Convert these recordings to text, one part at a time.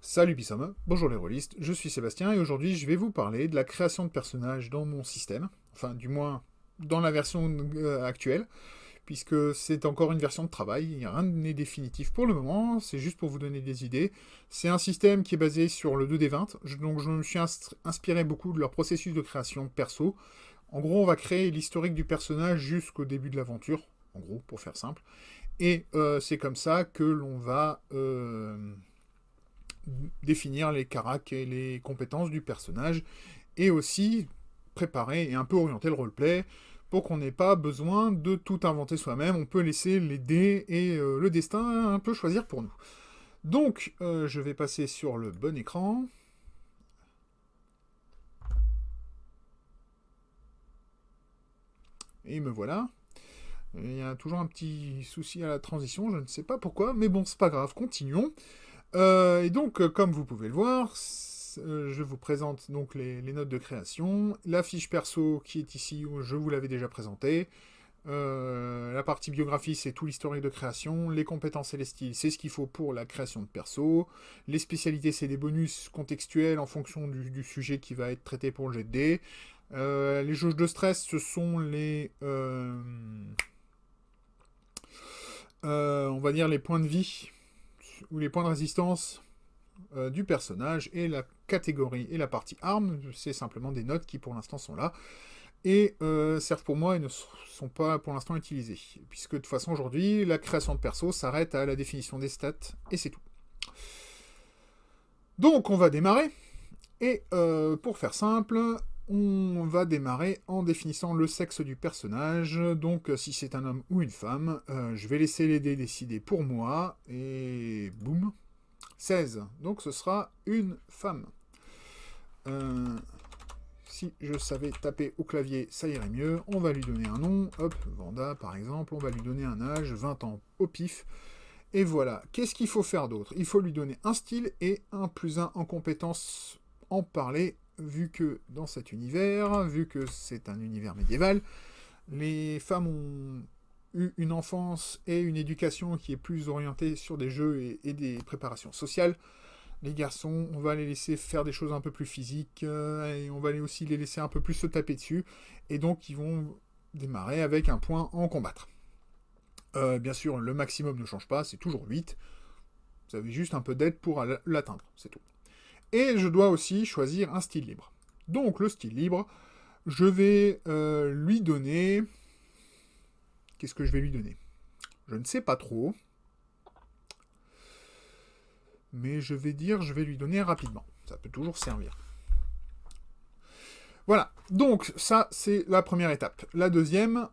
Salut Pissome, bonjour les rôlistes, je suis Sébastien et aujourd'hui je vais vous parler de la création de personnages dans mon système, enfin du moins dans la version actuelle, puisque c'est encore une version de travail, rien n'est définitif pour le moment, c'est juste pour vous donner des idées. C'est un système qui est basé sur le 2D20, donc je me suis inspiré beaucoup de leur processus de création perso. En gros, on va créer l'historique du personnage jusqu'au début de l'aventure, en gros, pour faire simple, et c'est comme ça que l'on va définir les caracs et les compétences du personnage, et aussi préparer et un peu orienter le roleplay pour qu'on n'ait pas besoin de tout inventer soi-même. On peut laisser les dés et le destin un peu choisir pour nous. Donc, je vais passer sur le bon écran. Et me voilà. Il y a toujours un petit souci à la transition, je ne sais pas pourquoi, mais bon, c'est pas grave, continuons. Et donc, comme vous pouvez le voir, je vous présente donc les notes de création, la fiche perso qui est ici, où je vous l'avais déjà présentée, la partie biographie, c'est tout l'historique de création, les compétences et les styles, c'est ce qu'il faut pour la création de perso, les spécialités, c'est des bonus contextuels en fonction du sujet qui va être traité pour le jet de dés, les jauges de stress, ce sont on va dire les points de vie, ou les points de résistance du personnage, et la catégorie et la partie armes, c'est simplement des notes qui pour l'instant sont là, et servent pour moi et ne sont pas pour l'instant utilisées, puisque de toute façon aujourd'hui, la création de perso s'arrête à la définition des stats, et c'est tout. Donc on va démarrer, et pour faire simple, on va démarrer en définissant le sexe du personnage, donc si c'est un homme ou une femme, je vais laisser les dés décider pour moi, et boum, 16, donc ce sera une femme. Si je savais taper au clavier, ça irait mieux. On va lui donner un nom, hop, Vanda par exemple, on va lui donner un âge, 20 ans au pif. Et voilà, qu'est-ce qu'il faut faire d'autre? Il faut lui donner un style et un plus un en compétences en parler, vu que dans cet univers, vu que c'est un univers médiéval, les femmes ont eu une enfance et une éducation qui est plus orientée sur des jeux et des préparations sociales. Les garçons, on va les laisser faire des choses un peu plus physiques, et on va aussi les laisser un peu plus se taper dessus, et donc ils vont démarrer avec un point en combattre. Bien sûr, le maximum ne change pas, c'est toujours 8. Vous avez juste un peu d'aide pour l'atteindre, c'est tout. Et je dois aussi choisir un style libre. Donc le style libre, je vais lui donner... Qu'est-ce que je vais lui donner? Je ne sais pas trop. Mais je vais lui donner rapidement. Ça peut toujours servir. Voilà, donc ça c'est la première étape. La deuxième,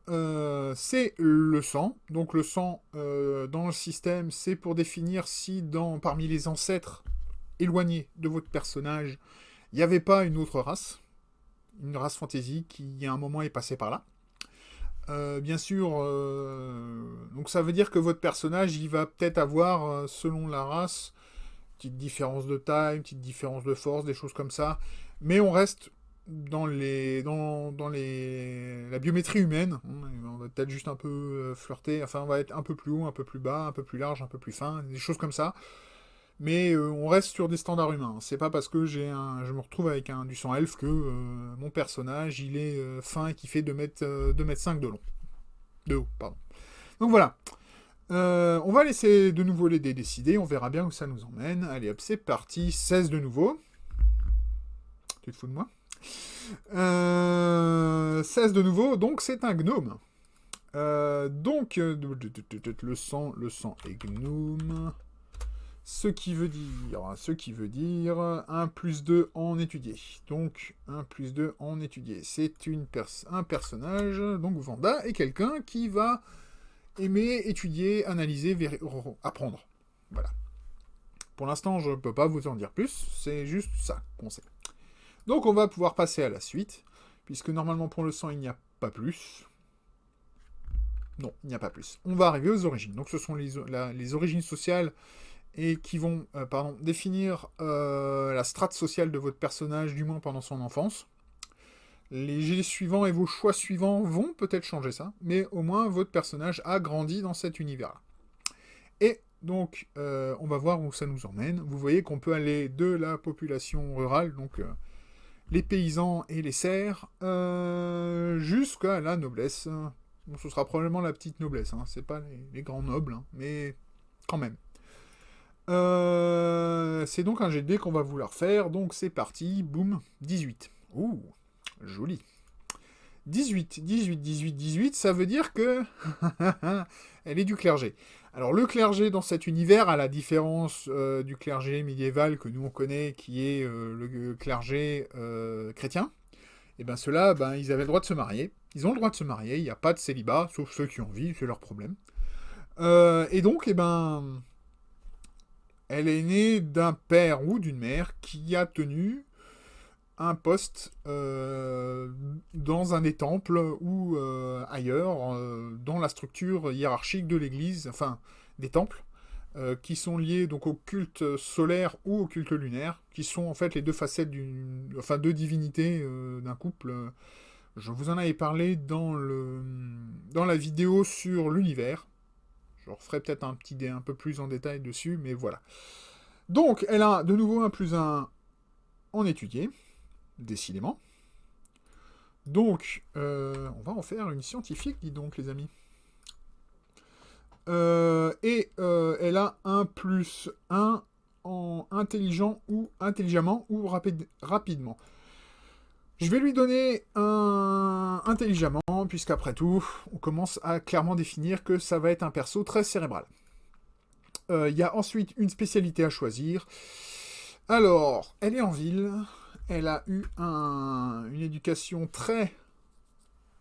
c'est le sang. Donc le sang dans le système, c'est pour définir si parmi les ancêtres éloignés de votre personnage, il n'y avait pas une autre race, une race fantasy qui à un moment est passée par là. Bien sûr, donc ça veut dire que votre personnage, il va peut-être avoir, selon la race, petite différence de taille, petite différence de force, des choses comme ça. Mais on reste dans la biométrie humaine. On va peut-être juste un peu flirter. Enfin, on va être un peu plus haut, un peu plus bas, un peu plus large, un peu plus fin, des choses comme ça. Mais on reste sur des standards humains. C'est pas parce que je me retrouve avec du sang elfe que mon personnage il est fin et qui fait 2 mètres 5 de long. De haut, pardon. Donc voilà. On va laisser de nouveau les dés décider, on verra bien où ça nous emmène. Allez hop, c'est parti, 16 de nouveau. Tu te fous de moi 16 de nouveau, donc c'est un gnome. Donc, le sang est gnome. Ce qui veut dire 1 plus 2 en étudié. Donc, 1 plus 2 en étudié. C'est un personnage, donc Vanda, est quelqu'un qui va aimer, étudier, analyser, apprendre. Voilà. Pour l'instant, je ne peux pas vous en dire plus, c'est juste ça qu'on sait. Donc on va pouvoir passer à la suite, puisque normalement pour le sang, il n'y a pas plus. Non, il n'y a pas plus. On va arriver aux origines. Donc ce sont les origines sociales et qui vont définir la strate sociale de votre personnage, du moins pendant son enfance. Les jets suivants et vos choix suivants vont peut-être changer ça, mais au moins votre personnage a grandi dans cet univers-là. Et Donc, on va voir où ça nous emmène. Vous voyez qu'on peut aller de la population rurale, donc les paysans et les serfs, jusqu'à la noblesse. Bon, ce sera probablement la petite noblesse, hein. C'est pas les grands nobles, hein, mais quand même. C'est donc un jet de dés qu'on va vouloir faire, donc c'est parti, boum, 18. Ouh, joli. 18, 18, 18, 18, ça veut dire que elle est du clergé. Alors le clergé dans cet univers, à la différence du clergé médiéval que nous on connaît, qui est le clergé chrétien, et bien ceux-là, ben, ils avaient le droit de se marier. Ils ont le droit de se marier, il n'y a pas de célibat, sauf ceux qui ont envie, c'est leur problème. Et donc, eh ben, elle est née d'un père ou d'une mère qui a tenu un poste dans un des temples ou ailleurs, dans la structure hiérarchique de l'Église, enfin des temples, qui sont liés donc au culte solaire ou au culte lunaire, qui sont en fait les deux facettes enfin deux divinités d'un couple. Je vous en avais parlé dans la vidéo sur l'univers. Je referai peut-être un petit dé un peu plus en détail dessus, mais voilà. Donc, elle a de nouveau un plus un en étudié, décidément. Donc, on va en faire une scientifique, dis donc, les amis. Elle a un plus un en intelligent ou intelligemment ou rapidement. Je vais lui donner un intelligemment, puisqu'après tout, on commence à clairement définir que ça va être un perso très cérébral. Il y a ensuite une spécialité à choisir. Alors, elle est en ville. Elle a eu une éducation très...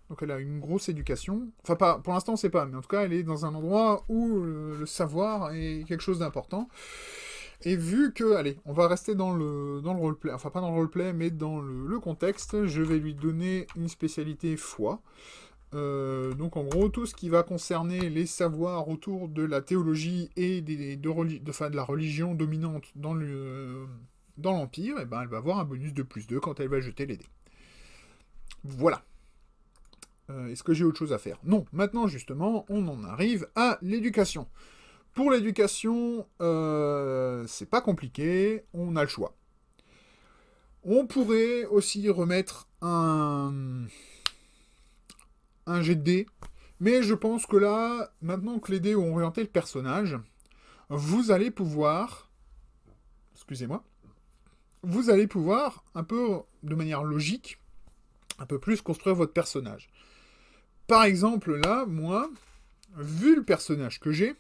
Donc elle a une grosse éducation. Enfin, pas, pour l'instant, on ne sait pas, mais en tout cas, elle est dans un endroit où le savoir est quelque chose d'important. Et vu que, allez, on va rester dans le roleplay, enfin pas dans le roleplay, mais dans le contexte, je vais lui donner une spécialité foi. Donc en gros, tout ce qui va concerner les savoirs autour de la théologie et de la religion dominante dans l'Empire, et ben elle va avoir un bonus de plus 2 quand elle va jeter les dés. Voilà. Est-ce que j'ai autre chose à faire? Non. Maintenant, justement, on en arrive à l'éducation. Pour l'éducation, c'est pas compliqué, on a le choix. On pourrait aussi remettre un jet de dés, mais je pense que là, maintenant que les dés ont orienté le personnage, vous allez pouvoir, excusez-moi, vous allez pouvoir, un peu de manière logique, un peu plus construire votre personnage. Par exemple, là, moi, vu le personnage que j'ai,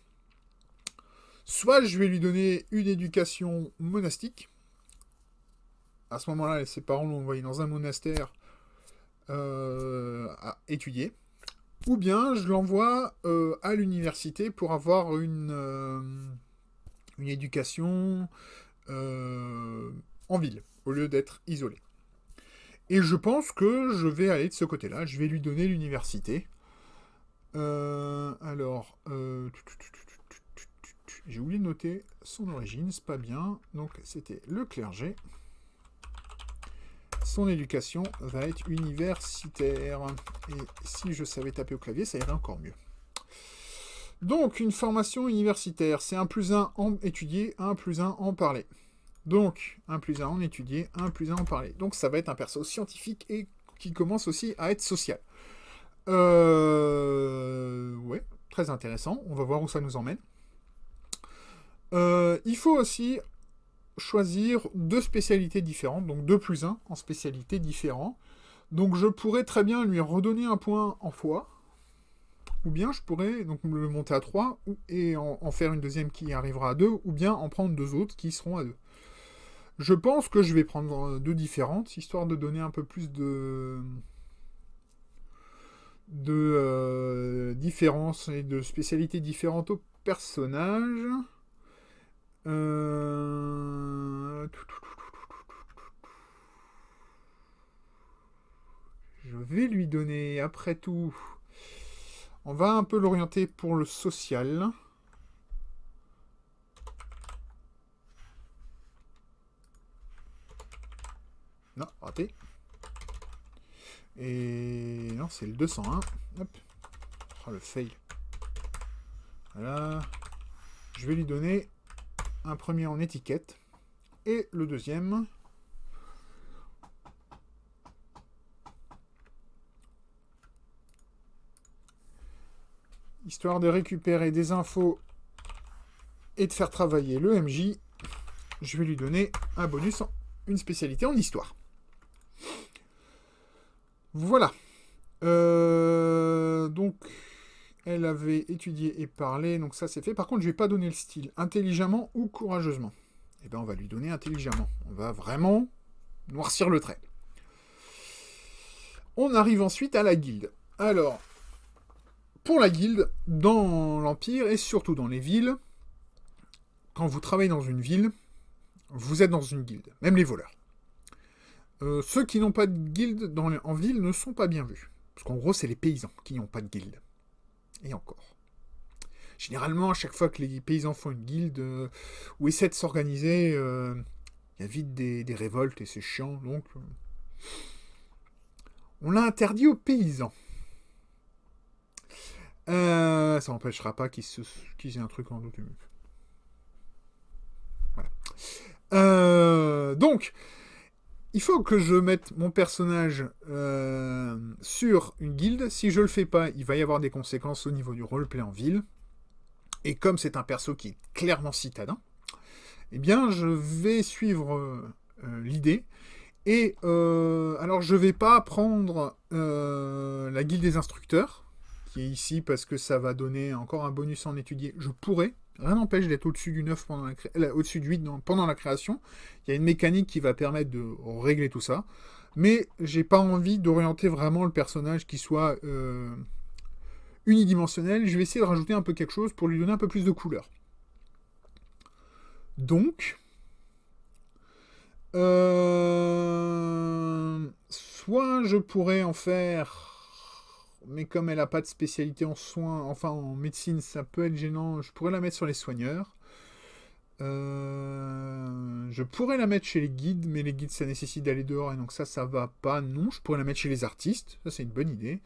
soit je vais lui donner une éducation monastique. À ce moment-là, ses parents l'ont envoyé dans un monastère à étudier. Ou bien je l'envoie à l'université pour avoir une éducation en ville, au lieu d'être isolé. Et je pense que je vais aller de ce côté-là. Je vais lui donner l'université. Alors, j'ai oublié de noter son origine, c'est pas bien. Donc c'était le clergé. Son éducation va être universitaire. Et si je savais taper au clavier, ça irait encore mieux. Donc, une formation universitaire, c'est 1 plus 1 en étudier, 1 plus 1 en parler. Donc, 1 plus 1 en étudier, 1 plus 1 en parler. Donc, ça va être un perso scientifique et qui commence aussi à être social. Ouais, très intéressant. On va voir où ça nous emmène. Il faut aussi choisir 2 spécialités différentes, donc 2 plus 1 en spécialités différentes. Donc je pourrais très bien lui redonner un point en foi, ou bien je pourrais donc le monter à 3, et en faire une deuxième qui arrivera à 2, ou bien en prendre 2 autres qui seront à 2. Je pense que je vais prendre 2 différentes, histoire de donner un peu plus de différences et de spécialités différentes aux personnages. Je vais lui donner, après tout... On va un peu l'orienter pour le social. Non, raté. Et... non, c'est le 201. Hop. Oh, le fail. Voilà. je vais lui donner un premier en étiquette. Et le deuxième... Histoire de récupérer des infos et de faire travailler le MJ, je vais lui donner un bonus, une spécialité en histoire. Voilà. Donc, elle avait étudié et parlé, donc ça c'est fait. Par contre, je ne vais pas donner le style, intelligemment ou courageusement. Eh bien, on va lui donner intelligemment. On va vraiment noircir le trait. On arrive ensuite à la guilde. Alors, pour la guilde, dans l'Empire et surtout dans les villes, quand vous travaillez dans une ville, vous êtes dans une guilde, même les voleurs. Ceux qui n'ont pas de guilde en ville ne sont pas bien vus. Parce qu'en gros, c'est les paysans qui n'ont pas de guilde. Et encore. Généralement, à chaque fois que les paysans font une guilde ou essaient de s'organiser, il y a vite des révoltes et c'est chiant. Donc, on l'a interdit aux paysans. Ça n'empêchera pas qu'ils aient un truc en doute. Voilà. Donc, il faut que je mette mon personnage sur une guilde. Si je le fais pas, il va y avoir des conséquences au niveau du roleplay en ville. Et comme c'est un perso qui est clairement citadin, eh bien, je vais suivre l'idée. Et alors, je vais pas prendre la guilde des instructeurs, qui est ici parce que ça va donner encore un bonus en étudier. Je pourrais. Rien n'empêche d'être au-dessus du 9 au-dessus du 8 pendant la création. Il y a une mécanique qui va permettre de régler tout ça. Mais j'ai pas envie d'orienter vraiment le personnage qui soit unidimensionnel. Je vais essayer de rajouter un peu quelque chose pour lui donner un peu plus de couleur. Donc, soit je pourrais en faire... Mais comme elle n'a pas de spécialité en soins, enfin en médecine, ça peut être gênant. Je pourrais la mettre sur les soigneurs. Je pourrais la mettre chez les guides, mais les guides, ça nécessite d'aller dehors, et donc ça va pas. Non, je pourrais la mettre chez les artistes. Ça, c'est une bonne idée.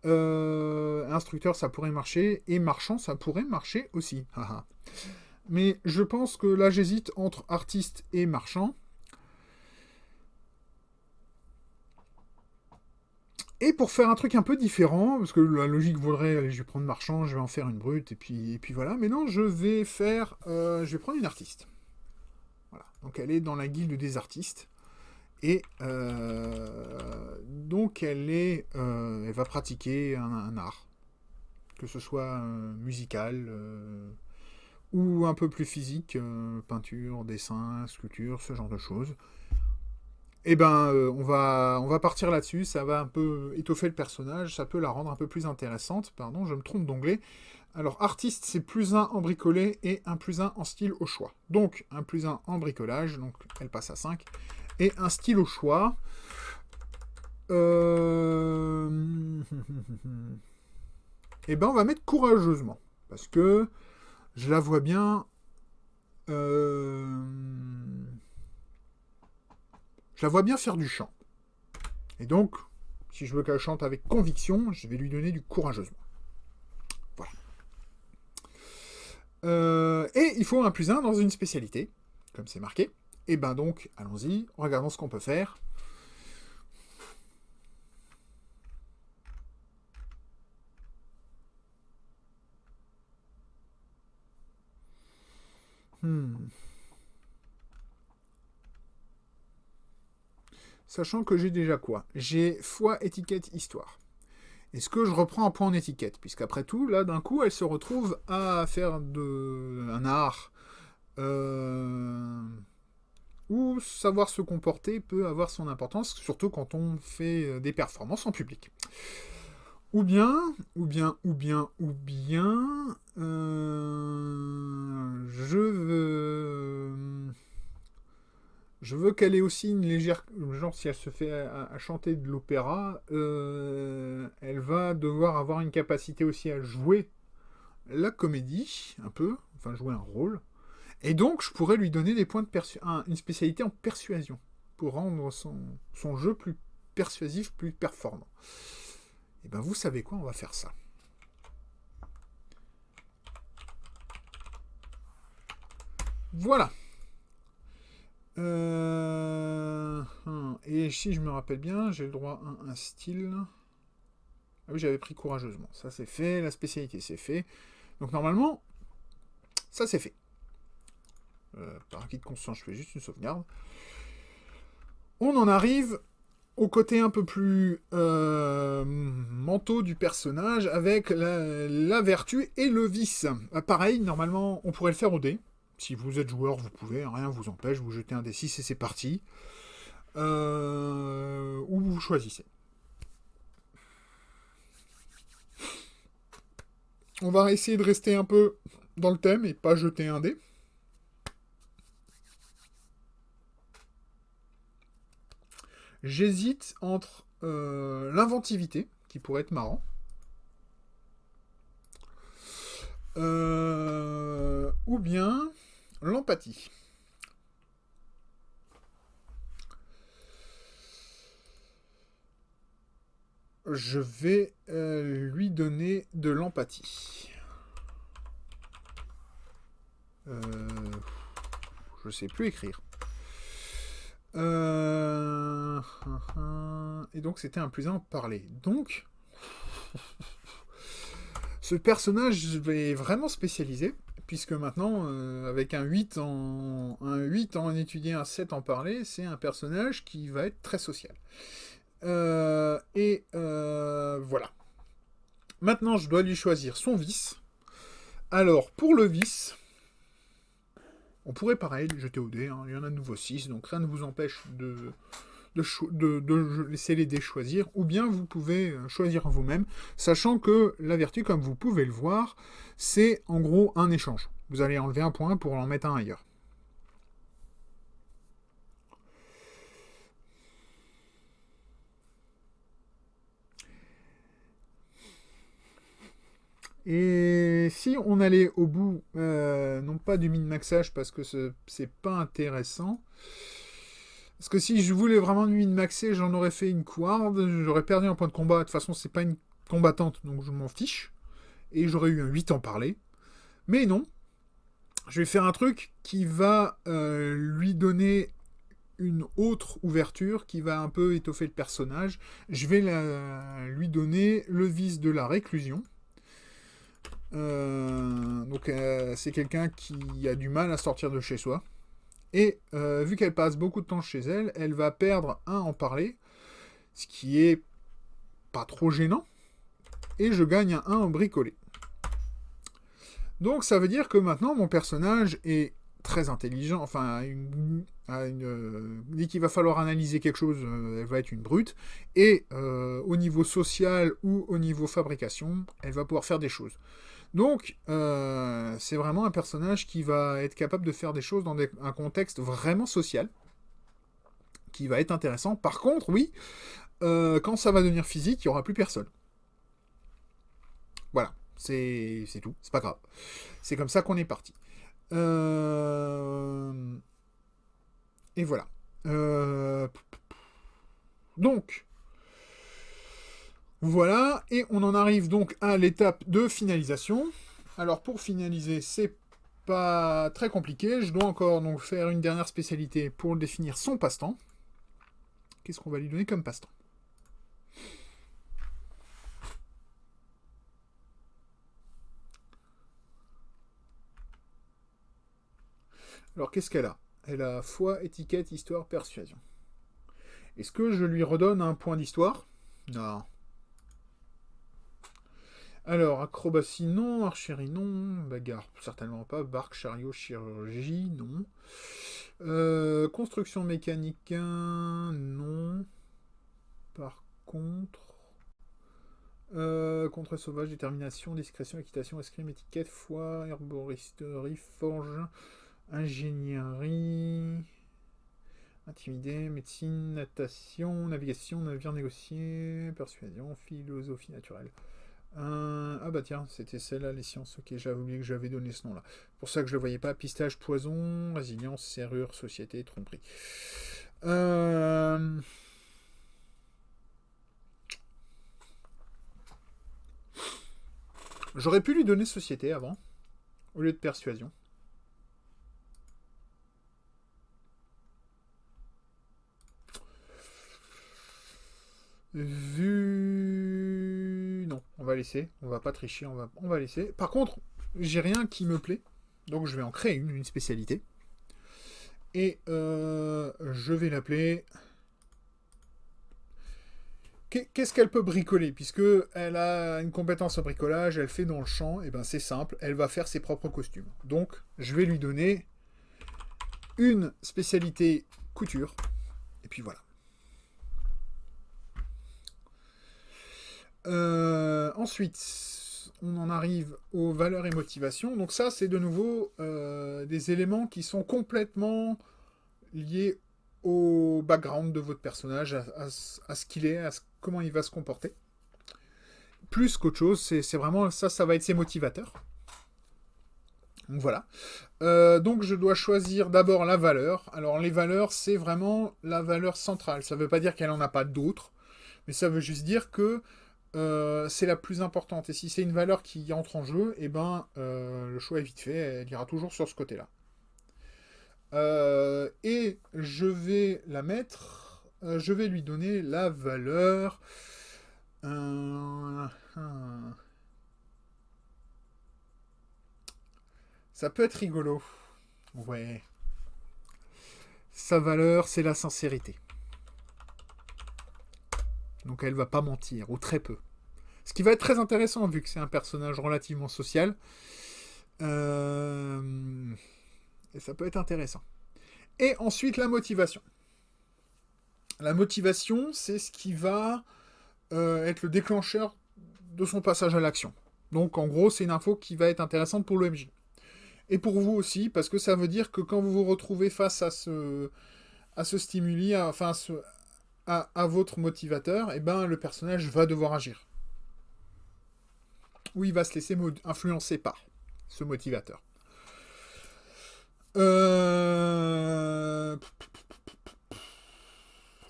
Instructeur, ça pourrait marcher. Et marchand, ça pourrait marcher aussi. Mais je pense que là, j'hésite entre artiste et marchand. Et pour faire un truc un peu différent, parce que la logique voudrait, allez, je vais prendre marchand, je vais en faire une brute, et puis voilà. Mais non, je vais prendre une artiste. Voilà. Donc elle est dans la guilde des artistes. Et donc elle va pratiquer un art. Que ce soit musical, ou un peu plus physique, peinture, dessin, sculpture, ce genre de choses. Eh ben, on va partir là-dessus, ça va un peu étoffer le personnage, ça peut la rendre un peu plus intéressante. Pardon, je me trompe d'onglet. Alors, artiste, c'est +1 en bricolé et un +1 en style au choix. Donc, un +1 en bricolage, donc elle passe à 5. Et un style au choix. Eh ben, on va mettre courageusement. Parce que je la vois bien... Je la vois bien faire du chant. Et donc, si je veux qu'elle chante avec conviction, je vais lui donner du courageusement. Voilà. Et il faut un +1 dans une spécialité, comme c'est marqué. Et ben donc, allons-y, regardons ce qu'on peut faire. Sachant que j'ai déjà quoi? J'ai foi, étiquette, histoire. Est-ce que je reprends un point en étiquette? Puisqu'après tout, là, d'un coup, elle se retrouve à faire un art. Où savoir se comporter peut avoir son importance, surtout quand on fait des performances en public. Ou bien, je veux qu'elle ait aussi une légère... Genre, si elle se fait à chanter de l'opéra, elle va devoir avoir une capacité aussi à jouer la comédie, un peu, enfin jouer un rôle. Et donc, je pourrais lui donner des points de une spécialité en persuasion, pour rendre son jeu plus persuasif, plus performant. Et ben, vous savez quoi, on va faire ça. Voilà. Et si je me rappelle bien, j'ai le droit à un style. Ah oui, j'avais pris courageusement. Ça, c'est fait. La spécialité, c'est fait. Donc, normalement, ça, c'est fait. Par acquis de conscience, je fais juste une sauvegarde. On en arrive au côté un peu plus manteau du personnage avec la vertu et le vice. Pareil, normalement, on pourrait le faire au dé. Si vous êtes joueur, vous pouvez, rien vous empêche, vous jetez un D6 et c'est parti. Ou vous choisissez. On va essayer de rester un peu dans le thème et pas jeter un dé. J'hésite entre l'inventivité, qui pourrait être marrant, ou bien l'empathie. Je vais lui donner de l'empathie. Je sais plus écrire. Et donc c'était un plus un parler. Donc, ce personnage est vraiment spécialisé, puisque maintenant, avec un 8 en étudier, un 7 en parler, c'est un personnage qui va être très social. Voilà. Maintenant, je dois lui choisir son vice. Alors, pour le vice, on pourrait pareil lui jeter au dé. Hein. Il y en a de nouveau 6, donc rien ne vous empêche de laisser les dés choisir. Ou bien vous pouvez choisir vous-même, sachant que la vertu, comme vous pouvez le voir, c'est en gros un échange. Vous allez enlever un point pour en mettre un ailleurs. Et si on allait au bout, non pas du min-maxage, parce que c'est pas intéressant. Parce que si je voulais vraiment min-maxer, j'en aurais fait une couarde, j'aurais perdu un point de combat. De toute façon, c'est pas une combattante, donc je m'en fiche. Et j'aurais eu un 8 en parler. Mais non, je vais faire un truc qui va lui donner une autre ouverture, qui va un peu étoffer le personnage. Je vais lui donner le vice de la réclusion. Donc c'est quelqu'un qui a du mal à sortir de chez soi. Et vu qu'elle passe beaucoup de temps chez elle, elle va perdre un en parler, ce qui est pas trop gênant. Et je gagne un 1 en bricolé. Donc ça veut dire que maintenant mon personnage est très intelligent, enfin dès qu'il va falloir analyser quelque chose, elle va être une brute, et au niveau social ou au niveau fabrication, elle va pouvoir faire des choses. Donc, c'est vraiment un personnage qui va être capable de faire des choses dans un contexte vraiment social, qui va être intéressant. Par contre, oui, quand ça va devenir physique, il n'y aura plus personne. Voilà, c'est tout, c'est pas grave. C'est comme ça qu'on est parti. Et voilà. Donc, voilà, et on en arrive donc à l'étape de finalisation. Alors pour finaliser, c'est pas très compliqué. Je dois encore donc faire une dernière spécialité pour définir son passe-temps. Qu'est-ce qu'on va lui donner comme passe-temps? Alors qu'est-ce qu'elle a? Elle a foi, étiquette, histoire, persuasion. Est-ce que je lui redonne un point d'histoire? Non. Alors, acrobatie non, archerie non, bagarre certainement pas, barque, chariot, chirurgie non. Construction mécanique non. Par contre... contre sauvage, détermination, discrétion, équitation, escrime, étiquette, foi, herboristerie, forge, ingénierie, intimidé, médecine, natation, navigation, navire négocié, persuasion, philosophie naturelle. Ah bah tiens, c'était celle-là, les sciences. Ok, j'avais oublié que j'avais donné ce nom-là. Pour ça que je le voyais pas. Pistage, poison, résilience, serrure, société, tromperie. J'aurais pu lui donner société avant, au lieu de persuasion. Vu... Non, on va laisser. On va pas tricher, on va laisser. Par contre, j'ai rien qui me plaît. Donc je vais en créer une spécialité. Et je vais l'appeler... Qu'est-ce qu'elle peut bricoler? Puisque elle a une compétence en bricolage, elle fait dans le champ, et ben c'est simple, elle va faire ses propres costumes. Donc je vais lui donner une spécialité couture. Et puis voilà. Ensuite, on en arrive aux valeurs et motivations. Donc ça, c'est de nouveau des éléments qui sont complètement liés au background de votre personnage, à ce qu'il est, comment il va se comporter. Plus qu'autre chose, c'est vraiment ça va être ses motivateurs. Donc voilà. Donc je dois choisir d'abord la valeur. Alors les valeurs, c'est vraiment la valeur centrale. Ça ne veut pas dire qu'elle n'en a pas d'autres, mais ça veut juste dire que c'est la plus importante. Et si c'est une valeur qui entre en jeu, et ben le choix est vite fait, elle ira toujours sur ce côté-là. Et je vais la mettre, je vais lui donner la valeur. Ça peut être rigolo. Ouais. Sa valeur, c'est la sincérité. Donc elle va pas mentir, ou très peu. Ce qui va être très intéressant, vu que c'est un personnage relativement social. Et ça peut être intéressant. Et ensuite, la motivation. La motivation, c'est ce qui va être le déclencheur de son passage à l'action. Donc, en gros, c'est une info qui va être intéressante pour l'OMJ. Et pour vous aussi, parce que ça veut dire que quand vous vous retrouvez face à ce stimuli, à votre motivateur, et ben, le personnage va devoir agir. Ou il va se laisser influencer par ce motivateur. Je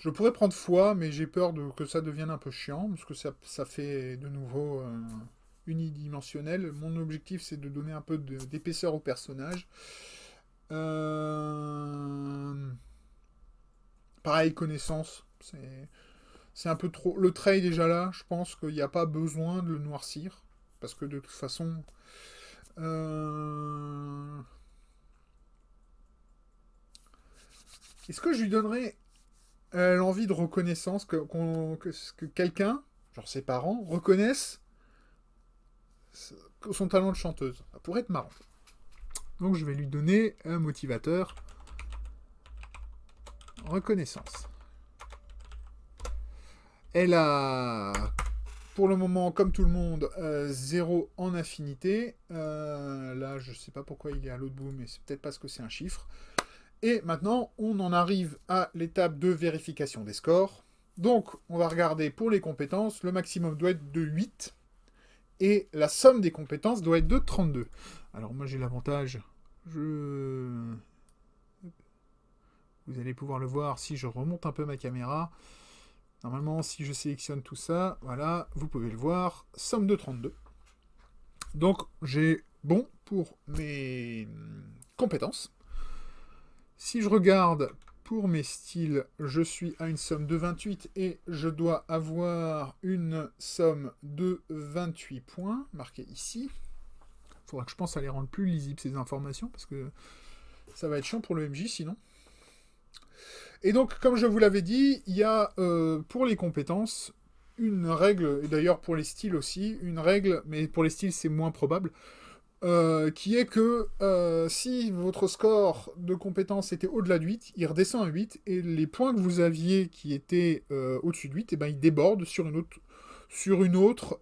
pourrais prendre foi, mais j'ai peur que ça devienne un peu chiant, parce que ça fait de nouveau unidimensionnel. Mon objectif, c'est de donner un peu d'épaisseur au personnage. Pareil, connaissance. C'est un peu trop... Le trait est déjà là, je pense qu'il n'y a pas besoin de le noircir, parce que de toute façon... Est-ce que je lui donnerais l'envie de reconnaissance, que quelqu'un, genre ses parents, reconnaissent son talent de chanteuse? Ça pourrait être marrant. Donc je vais lui donner un motivateur. Reconnaissance. Elle a, pour le moment, comme tout le monde, 0 en affinité. Là, je sais pas pourquoi il est à l'autre bout, mais c'est peut-être parce que c'est un chiffre. Et maintenant, on en arrive à l'étape de vérification des scores. Donc, on va regarder pour les compétences. Le maximum doit être de 8. Et la somme des compétences doit être de 32. Alors, moi, j'ai l'avantage. Vous allez pouvoir le voir si je remonte un peu ma caméra. Normalement, si je sélectionne tout ça, voilà, vous pouvez le voir. Somme de 32. Donc, j'ai bon pour mes compétences. Si je regarde pour mes styles, je suis à une somme de 28 et je dois avoir une somme de 28 points, marqué ici. Il faudra que je pense à les rendre plus lisibles, ces informations, parce que ça va être chiant pour le MJ sinon. Et donc, comme je vous l'avais dit, il y a pour les compétences une règle, et d'ailleurs pour les styles aussi, une règle, mais pour les styles c'est moins probable, qui est que si votre score de compétence était au-delà de 8, il redescend à 8, et les points que vous aviez qui étaient au-dessus de 8, et ben, ils débordent sur une autre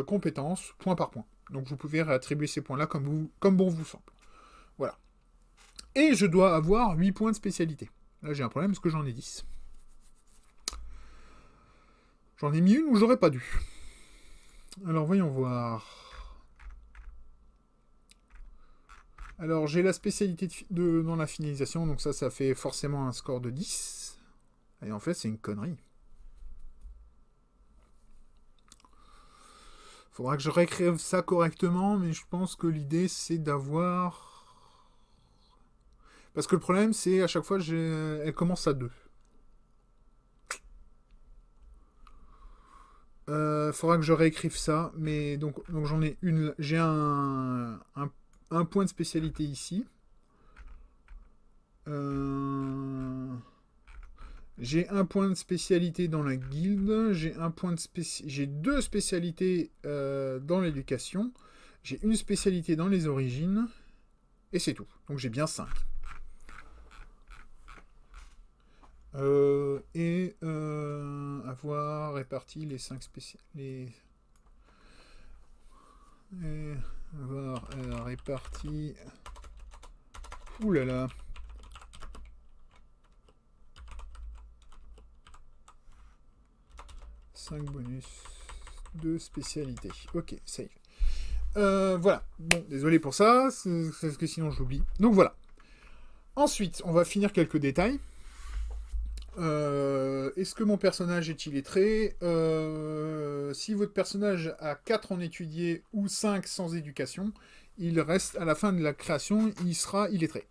compétence, point par point. Donc vous pouvez réattribuer ces points-là comme bon vous semble. Voilà. Et je dois avoir 8 points de spécialité. Là j'ai un problème parce que j'en ai 10. J'en ai mis une où j'aurais pas dû. Alors voyons voir. Alors, j'ai la spécialité dans la finalisation, donc ça fait forcément un score de 10. Et en fait, c'est une connerie. Faudra que je réécrive ça correctement, mais je pense que l'idée, c'est d'avoir... Parce que le problème, c'est à chaque fois, elle commence à 2. Faudra que je réécrive ça, mais donc j'en ai une. J'ai un point de spécialité ici. J'ai un point de spécialité dans la guilde. J'ai deux spécialités dans l'éducation. J'ai une spécialité dans les origines. Et c'est tout. Donc j'ai bien 5. Avoir réparti les 5 spécialités. Avoir réparti. Ouh là là. Bonus de spécialité. Ok, save. Voilà. Bon, désolé pour ça, parce que sinon j'oublie. Donc voilà. Ensuite, on va finir quelques détails. Est-ce que mon personnage est illettré? Si votre personnage a 4 en étudié ou 5 sans éducation, il reste à la fin de la création, il sera illettré.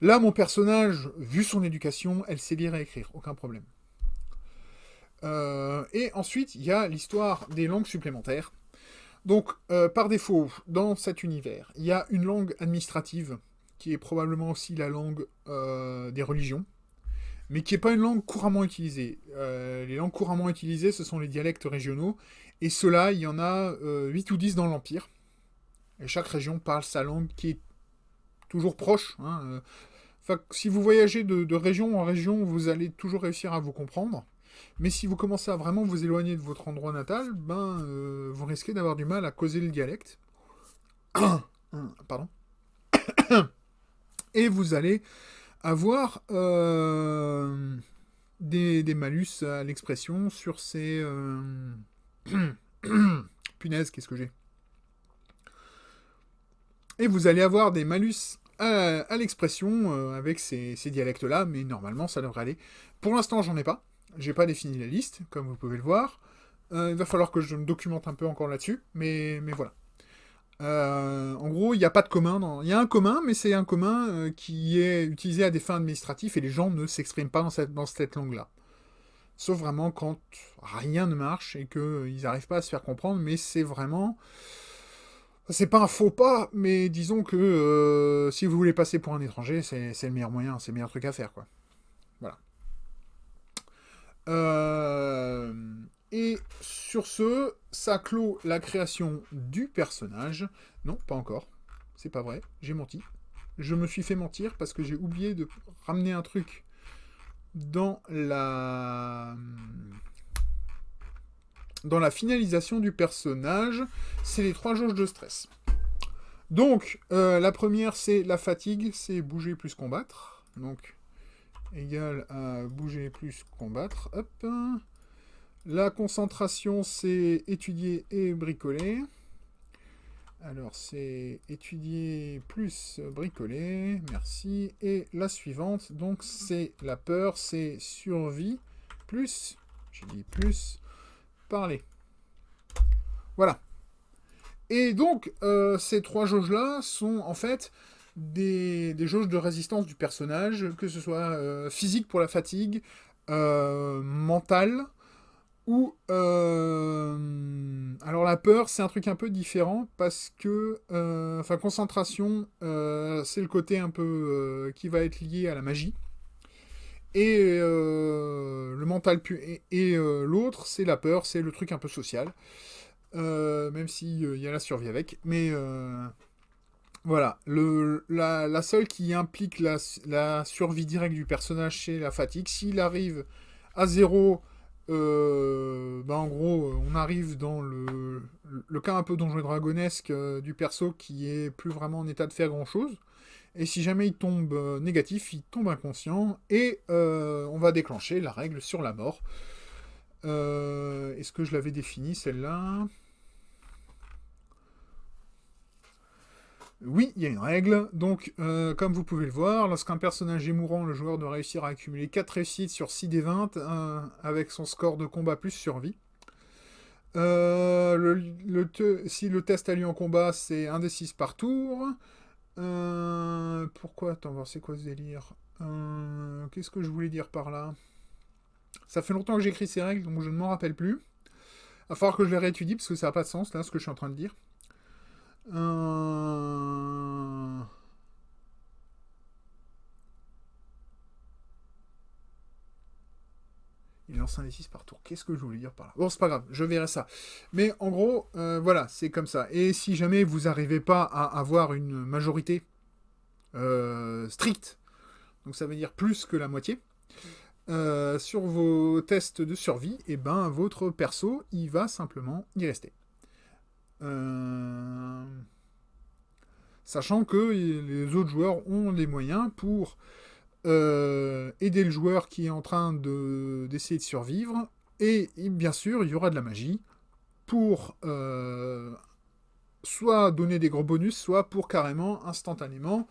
Là, mon personnage, vu son éducation, elle sait lire et écrire, aucun problème. Et ensuite, il y a l'histoire des langues supplémentaires. Donc, par défaut, dans cet univers, il y a une langue administrative, qui est probablement aussi la langue des religions, mais qui n'est pas une langue couramment utilisée. Les langues couramment utilisées, ce sont les dialectes régionaux, et ceux-là, il y en a 8 ou 10 dans l'Empire. Et chaque région parle sa langue, qui est toujours proche. Si vous voyagez de région en région, vous allez toujours réussir à vous comprendre. Mais si vous commencez à vraiment vous éloigner de votre endroit natal, vous risquez d'avoir du mal à causer le dialecte. Pardon. Et vous allez avoir des malus à l'expression sur ces... Punaise, qu'est-ce que j'ai? Et vous allez avoir des malus à l'expression avec ces dialectes-là, mais normalement, ça devrait aller. Pour l'instant, j'en ai pas. J'ai pas défini la liste, comme vous pouvez le voir. Il va falloir que je me documente un peu encore là-dessus, mais voilà. En gros, il n'y a pas de commun. Il y a un commun, mais c'est un commun qui est utilisé à des fins administratives et les gens ne s'expriment pas dans cette langue-là. Sauf vraiment quand rien ne marche et qu'ils n'arrivent pas à se faire comprendre, mais c'est vraiment... C'est pas un faux pas, mais disons que si vous voulez passer pour un étranger, c'est le meilleur moyen, c'est le meilleur truc à faire, quoi. Voilà. Et sur ce, ça clôt la création du personnage. Non, pas encore. C'est pas vrai, j'ai menti. Je me suis fait mentir parce que j'ai oublié de ramener un truc dans la finalisation du personnage. C'est les 3 jauges de stress. Donc, la première, c'est la fatigue, c'est bouger plus combattre. Donc, égal à bouger plus combattre. Hop. La concentration, c'est étudier et bricoler. Alors, c'est étudier plus bricoler. Merci. Et la suivante, donc, c'est la peur, c'est survie plus, j'ai dit plus, parler. Voilà. Et donc, ces 3 jauges-là sont en fait des jauges de résistance du personnage, que ce soit physique pour la fatigue, mentale, ou... Alors la peur, c'est un truc un peu différent, parce que... concentration, c'est le côté un peu qui va être lié à la magie. Et le mental et l'autre, c'est la peur, c'est le truc un peu social. Même s'il y a la survie avec. Mais voilà. La seule qui implique la survie directe du personnage, c'est la fatigue. S'il arrive à 0, en gros, on arrive dans le cas un peu Donjons et Dragonesque du perso qui est plus vraiment en état de faire grand-chose. Et si jamais il tombe négatif, il tombe inconscient. Et on va déclencher la règle sur la mort. Est-ce que je l'avais définie, celle-là ? Oui, il y a une règle. Donc, comme vous pouvez le voir, lorsqu'un personnage est mourant, le joueur doit réussir à accumuler 4 réussites sur 6 des 20 avec son score de combat plus survie. Si le test a lieu en combat, c'est 1 des 6 par tour. Pourquoi? Attends, voir c'est quoi ce délire? Qu'est-ce que je voulais dire par là? Ça fait longtemps que j'écris ces règles, donc je ne m'en rappelle plus. Il va falloir que je les réétudie, parce que ça n'a pas de sens, là, ce que je suis en train de dire. Il lance un D6 par tour. Qu'est-ce que je voulais dire par là? Bon, c'est pas grave, je verrai ça. Mais en gros, voilà, c'est comme ça. Et si jamais vous n'arrivez pas à avoir une majorité stricte, donc ça veut dire plus que la moitié, sur vos tests de survie, et ben votre perso, il va simplement y rester. Sachant que les autres joueurs ont les moyens pour aider le joueur qui est en train d'essayer de survivre, et bien sûr, il y aura de la magie pour soit donner des gros bonus, soit pour carrément, instantanément,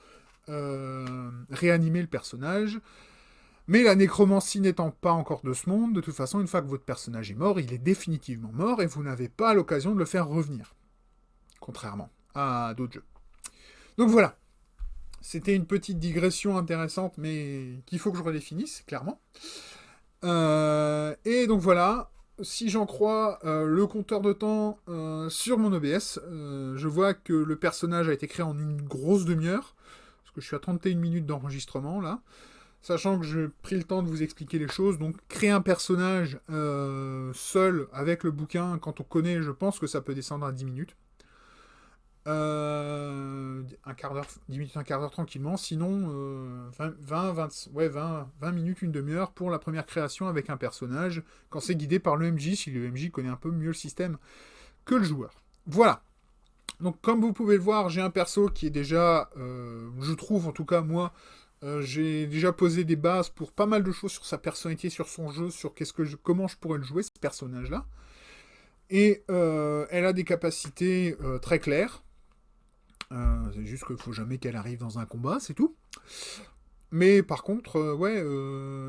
réanimer le personnage. Mais la nécromancie n'étant pas encore de ce monde, de toute façon, une fois que votre personnage est mort, il est définitivement mort, et vous n'avez pas l'occasion de le faire revenir. Contrairement à d'autres jeux. Donc voilà. C'était une petite digression intéressante, mais qu'il faut que je redéfinisse, clairement. Et donc voilà, si j'en crois le compteur de temps sur mon OBS, je vois que le personnage a été créé en une grosse demi-heure, parce que je suis à 31 minutes d'enregistrement, là. Sachant que j'ai pris le temps de vous expliquer les choses, donc créer un personnage seul, avec le bouquin, quand on connaît, je pense que ça peut descendre à 10 minutes. Un quart d'heure, 10 minutes, un quart d'heure tranquillement, sinon 20 minutes, une demi-heure pour la première création avec un personnage, quand c'est guidé par le MJ, si le MJ connaît un peu mieux le système que le joueur. Voilà. Donc comme vous pouvez le voir, j'ai un perso qui est déjà, je trouve en tout cas moi, j'ai déjà posé des bases pour pas mal de choses sur sa personnalité, sur son jeu, sur comment je pourrais le jouer, ce personnage-là. Et elle a des capacités très claires. C'est juste qu'il faut jamais qu'elle arrive dans un combat, c'est tout. Mais par contre,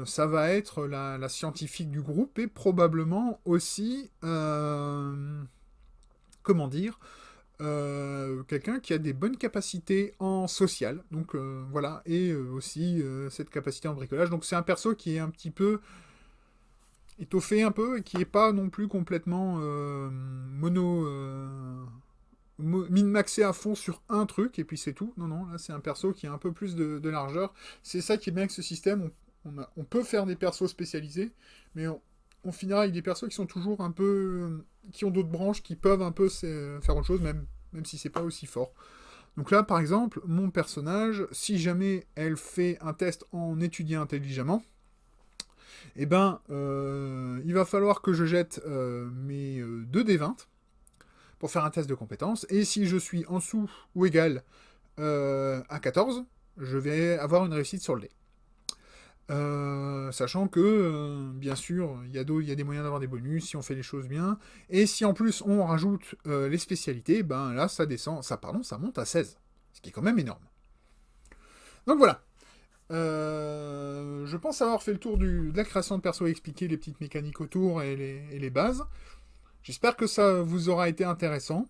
ça va être la scientifique du groupe et probablement aussi, comment dire, quelqu'un qui a des bonnes capacités en social. Donc voilà, et aussi cette capacité en bricolage. Donc c'est un perso qui est un petit peu étoffé un peu et qui est pas non plus complètement min-maxé à fond sur un truc, et puis c'est tout. Non, là c'est un perso qui a un peu plus de largeur. C'est ça qui est bien avec ce système, on peut faire des persos spécialisés, mais on finira avec des persos qui sont toujours un peu... qui ont d'autres branches, qui peuvent un peu faire autre chose, même si c'est pas aussi fort. Donc là, par exemple, mon personnage, si jamais elle fait un test en étudiant intelligemment, eh ben, il va falloir que je jette mes 2d20, pour faire un test de compétence, et si je suis en dessous ou égal à 14, je vais avoir une réussite sur le dé. Sachant que, bien sûr, il y a des moyens d'avoir des bonus si on fait les choses bien, et si en plus on rajoute les spécialités, ben là ça monte à 16, ce qui est quand même énorme. Donc voilà. Je pense avoir fait le tour de la création de perso et expliquer les petites mécaniques autour et les bases. J'espère que ça vous aura été intéressant.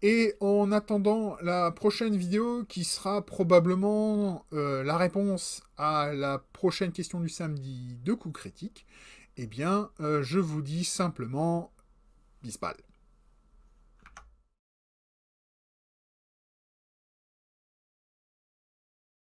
Et en attendant la prochaine vidéo, qui sera probablement la réponse à la prochaine question du samedi de Coup Critique, eh bien, je vous dis simplement Bisbal.